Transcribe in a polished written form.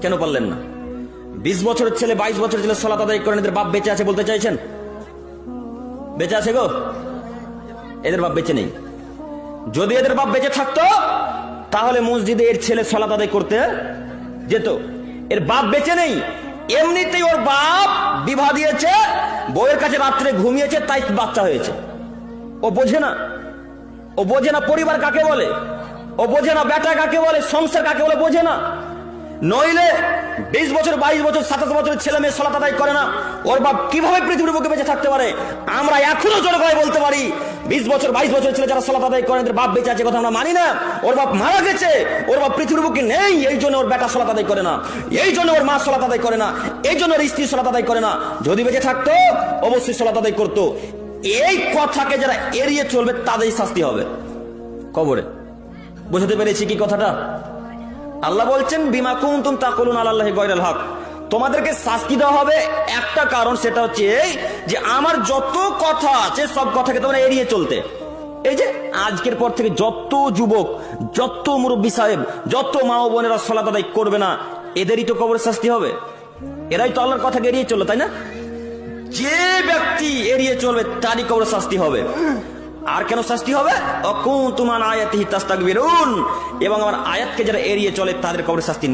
কেন পারলেন না? 20 বছরের ছেলে 22 বছরের ছেলে সালাত আদায় করেন, এদের বাপ বেঁচে আছে বলতে চাইছেন? বেঁচে আছে গো? এদের বাপ বেঁচে নেই। যদি এদের বাপ বেঁচে থাকতো তাহলে মসজিদে এর ছেলে সালাত আদায় করতে যেত। এর বাপ বেঁচে নেই, এমনিতেই ওর বাপ বিবাহ দিয়েছে, বউয়ের কাছে রাত্রে ঘুমিয়েছে, তাই বাচ্চা হয়েছে। ও বোঝে না, ও বোঝে না পরিবার কাকে বলে, ও বোঝে না বেটা কাকে বলে, সংসার কাকে বলে, বোঝে না। নইলে 20 বছর 22 বছর 27 বছরের ছেলে মেয়ে সালাত আদায় করে না, ওর বাপ কিভাবে পৃথিবীর বুকে বেঁচে থাকতে পারে? আমরা এখনো জোর করে বলতে পারি 20 বছর 22 বছরের ছেলে যারা সালাত আদায় করে এদের বাপ বেঁচে আছে কথা আমরা মানি না। ওর বাপ মারা গেছে, ওর বাপ পৃথিবীর বুকে নেই, এই জন্য ওর বেটা সালাত আদায় করে না, এই জন্য ওর মা সালাত আদায় করে না, এই জন্য ওর স্ত্রী সালাত আদায় করে না। যদি বেঁচে থাকতো অবশ্যই সালাত আদায় করতো। এই কথাকে যারা এড়িয়ে চলবে তাদেরই শাস্তি হবে কবরে। বুঝতে পেরেছি কি কথাটা? আল্লাহ বলছেন বিমা কুনতুম তাকুলুন আলাল্লাহি গায়রাল হক, তোমাদেরকে শাস্তি দেওয়া হবে একটা কারণ, সেটা হচ্ছে এই যে আমার যত কথা আছে সব কথাকে তোমরা এড়িয়ে চলতে। এই যে আজকের পর থেকে যত যুবক, যত মুরব্বী সাহেব, যত মা ও বোনেরা সালাত আদায় করবে না, এদেরই তো কবরে শাস্তি হবে। এরাই তো আল্লাহর কথাকে এড়িয়ে চললো, তাই না? যে ব্যক্তি এড়িয়ে চলবে তারই কবরে শাস্তি হবে। আর কেন শাস্তি হবে? অকুনতুম আন আয়াতিহি তাস্তাকবিরুন, এবং আমার আয়াতকে যারা এড়িয়ে চলে তাদের কবরে শাস্তি